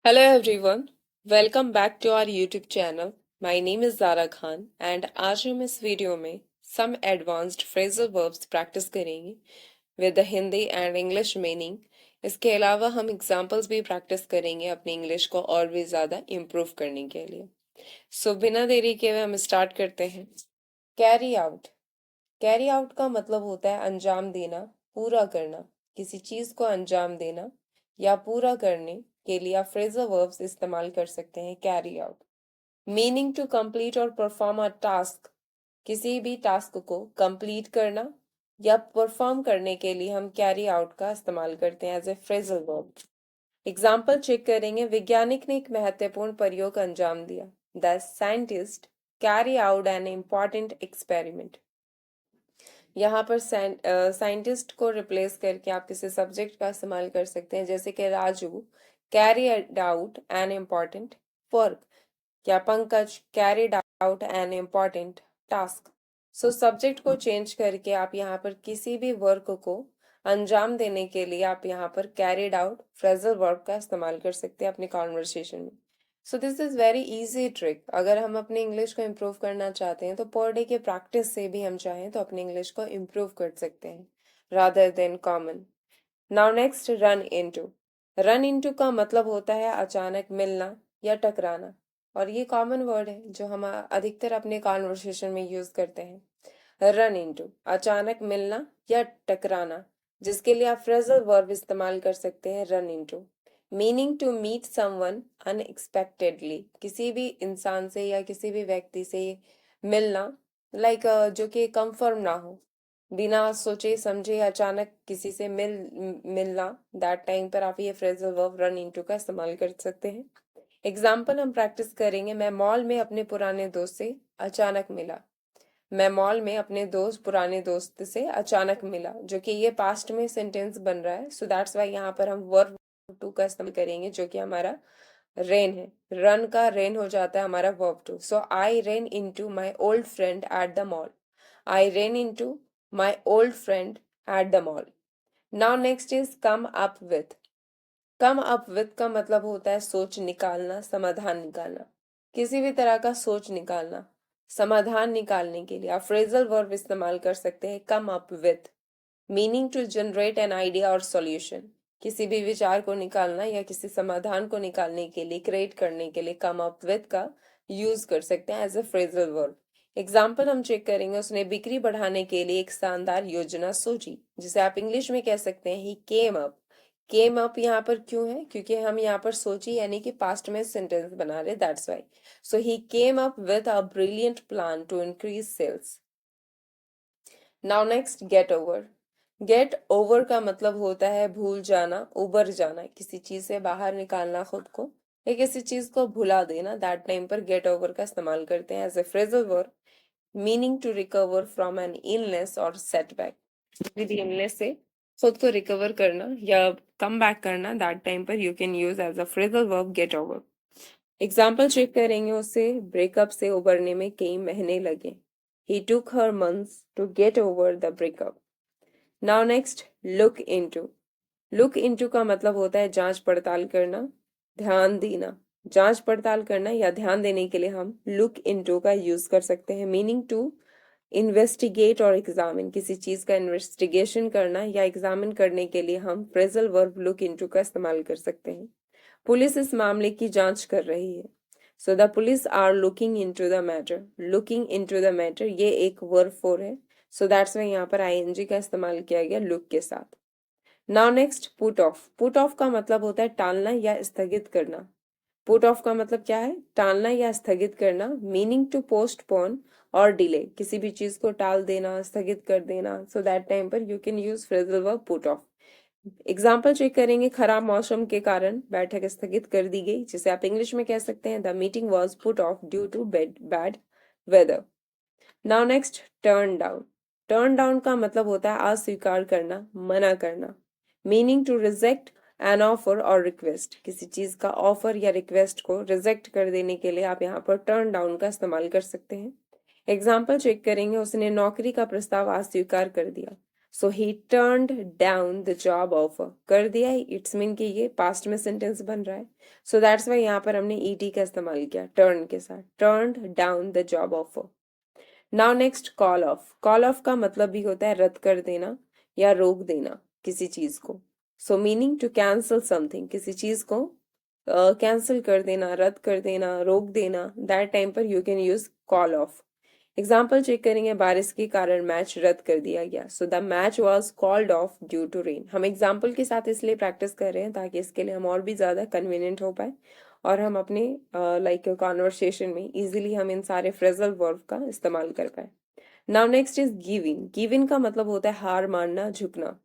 Hello everyone, welcome back to our YouTube channel. My name is Zara Khan and आज हम इस video में some advanced phrasal verbs practice करेंगे with the Hindi and English meaning. इसके अलावा हम examples भी practice करेंगे अपनी English को और भी ज़्यादा improve करने के लिए. So बिना देरी के हुए हम start करते हैं. Carry out. Carry out का मतलब होता है अंजाम देना, पूरा करना, किसी चीज को अंजाम देना या पूरा करने के लिए आप फ्रेजल वर्ब्स इस्तेमाल कर सकते हैं carry out. Meaning to complete or perform a task, किसी भी टास्क को कंप्लीट करना या परफॉर्म करने के लिए हम कैरी आउट का इस्तेमाल करते हैं as a phrasal verb. Example check करेंगे. वैज्ञानिक ने एक महत्वपूर्ण प्रयोग अंजाम दिया. The scientist carry out an important experiment. यहाँ पर साइंटिस्ट को रिप्लेस करके आप किसी सब्जेक्ट का इस्तेमाल कर सकते हैं, जैसे कि Raju carried out an important work या Pankaj carried out an important task. So subject को चेंज करके आप यहाँ पर किसी भी वर्क को अंजाम देने के लिए आप यहाँ पर कैरीड आउट फ्रेजल वर्ब का इस्तेमाल कर सकते हैं अपने कॉन्वर्सेशन में. So this is very easy trick. अगर हम अपने इंग्लिश को इम्प्रूव करना चाहते हैं तो पर डे के प्रैक्टिस से भी हम चाहें तो अपने इंग्लिश को इम्प्रूव कर सकते हैं rather than common. Now next, run into. Run into का मतलब होता है अचानक मिलना या टकराना, और ये कॉमन वर्ड है जो हम अधिकतर अपने कॉन्वर्सेशन में यूज करते हैं. रन इनटू अचानक मिलना या टकराना, जिसके लिए आप फ्रेजल वर्ब इस्तेमाल कर सकते हैं run into. Meaning to meet someone unexpectedly, किसी भी इंसान से या किसी भी व्यक्ति से मिलना, लाइक जो कि कंफर्म ना हो, बिना सोचे समझे अचानक किसी से मिलना, दैट टाइम पर आप ये फ्रेजल वर्ब रन इनटू का इस्तेमाल कर सकते हैं. एग्जाम्पल हम प्रैक्टिस करेंगे. मैं मॉल में अपने पुराने दोस्त से अचानक मिला. मैं मॉल में अपने पुराने दोस्त से अचानक मिला, जो कि ये पास्ट में सेंटेंस बन रहा है. सो दैट्स वाई यहाँ पर हम वर्ब टू का इस्तेमाल करेंगे, जो कि हमारा रेन है. रन का रेन हो जाता है हमारा verb two. So I ran into my old friend at the mall. I ran into my old friend at the mall. Now next is come up with. Come up with का मतलब होता है सोच निकालना, समाधान निकालना. किसी भी तरह का सोच निकालना, समाधान निकालने के लिए आप फ्रेजल वर्ब इस्तेमाल कर सकते हैं come up with. Meaning to generate an idea or solution, किसी भी विचार को निकालना या किसी समाधान को निकालने के लिए, क्रिएट करने के लिए कम अप विथ का यूज कर सकते हैं as a phrasal verb. Example हम चेक करेंगे. उसने बिक्री बढ़ाने के लिए एक शानदार योजना सोची, जिसे आप इंग्लिश में कह सकते हैं ही केम अप. केम अप यहाँ पर क्यों है? क्योंकि हम यहाँ पर सोची यानी कि पास्ट में सेंटेंस बना रहे, that's why. So he came up with a brilliant plan to increase sales. Now next, get over. Get over का मतलब होता है भूल जाना, उबर जाना, किसी चीज से बाहर निकालना खुद को या किसी चीज को भुला देना. दैट टाइम पर गेट ओवर का इस्तेमाल करते हैं as a phrasal verb. Meaning to recover from an illness or setback, किसी भी इलनेस से खुद को रिकवर करना या कम बैक करना, दैट टाइम पर you can use as a phrasal verb get over. Example check करेंगे. उससे ब्रेकअप से उबरने में कई महीने लगे. He took her months to get over the breakup. Now next, look into. Look into का मतलब होता है जांच पड़ताल करना, ध्यान देना. जांच पड़ताल करना या ध्यान देने के लिए हम look into का यूज कर सकते हैं. मीनिंग टू इन्वेस्टिगेट और एग्जामिन, किसी चीज का इन्वेस्टिगेशन करना या एग्जामिन करने के लिए हम फ्रेजल वर्ब लुक इनटू का इस्तेमाल कर सकते हैं. पुलिस इस मामले की जांच कर रही है. So the police are looking into the matter. Looking into the matter ये एक वर्ब फोर है. सो दैट्स वाई यहाँ पर आईएनजी का इस्तेमाल किया गया लुक के साथ. Now next, put off. Put off का मतलब होता है टालना या स्थगित करना. पुट ऑफ का मतलब क्या है? टालना या स्थगित करना. Meaning to postpone or delay, किसी भी चीज को टाल देना, स्थगित कर देना. सो दैट टाइम पर you can use phrasal verb put off. Example check करेंगे. खराब मौसम के कारण बैठक स्थगित कर दी गई, जिसे आप इंग्लिश में कह सकते हैं the meeting was put off due to bad weather. Now next, turn down. Turn down का मतलब होता है अस्वीकार करना, मना करना. Meaning to reject an offer or request, किसी चीज का ऑफर या रिक्वेस्ट को रिजेक्ट कर देने के लिए आप यहाँ पर टर्न डाउन का इस्तेमाल कर सकते हैं. एग्जाम्पल चेक करेंगे. उसने नौकरी का प्रस्ताव अस्वीकार कर दिया. So he turned down the job offer, कर दिया है, इट्स मीन कि ये पास्ट में सेंटेंस बन रहा है। सो दैट्स वाई यहाँ पर हमने ईटी का इस्तेमाल किया टर्न के साथ, turned down the job offer. Now next call of. Call of का मतलब भी होता है रद्द कर देना या रोक देना किसी चीज को। So meaning to cancel something, किसी चीज को कैंसिल कर देना, रद्द कर देना, रोक देना, दैट टाइम पर you can use call off. Example check करेंगे, बारिश के कारण मैच रद्द कर दिया गया। So the match was called off due to rain. हम एग्जाम्पल के साथ इसलिए प्रैक्टिस कर रहे हैं ताकि इसके लिए हम और भी ज़्यादा कन्वीनियंट हो पाए और हम अपने लाइक कॉन्वर्सेशन में इजीली हम इन सारे फ्रेजल वर्ब का इस्तेमाल कर पाए। Now next is give in. Give in का मतलब होता है हार मानना, झुकना,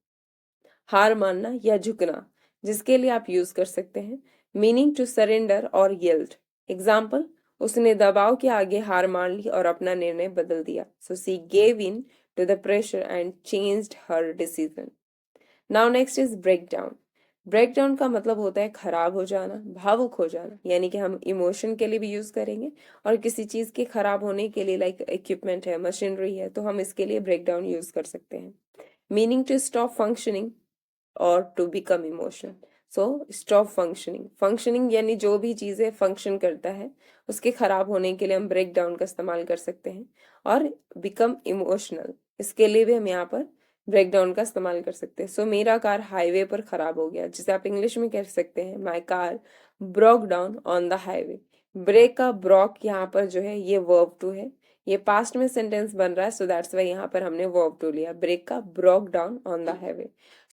हार मानना या झुकना, जिसके लिए आप यूज कर सकते हैं मीनिंग टू सरेंडर और यील्ड। एग्जाम्पल, उसने दबाव के आगे हार मान ली और अपना निर्णय बदल दिया। So she gave in to the pressure and changed her decision. Now next is break down. Break down का मतलब होता है खराब हो जाना, भावुक हो जाना, यानी कि हम इमोशन के लिए भी यूज करेंगे और किसी चीज के खराब होने के लिए लाइक इक्विपमेंट है, मशीनरी है, तो हम इसके लिए ब्रेक डाउन यूज कर सकते हैं। Meaning to stop functioning or to become emotional. So stop functioning, functioning यानी जो भी चीज़ें फंक्शन करता है उसके खराब होने के लिए हम ब्रेक डाउन का इस्तेमाल कर सकते हैं। और बिकम इमोशनल, इसके लिए भी हम यहाँ पर ब्रेक डाउन का इस्तेमाल कर सकते हैं। सो मेरा कार हाईवे पर खराब हो गया, जिसे आप इंग्लिश में कह सकते हैं my car broke down on the highway. Break का ब्रोक यहाँ पर जो है ये वर्ब टू है, ये पास्ट में सेंटेंस बन रहा है, सो दैट्स वाई यहाँ पर हमने वर्ब टू लिया, ब्रेक का broke down on the highway.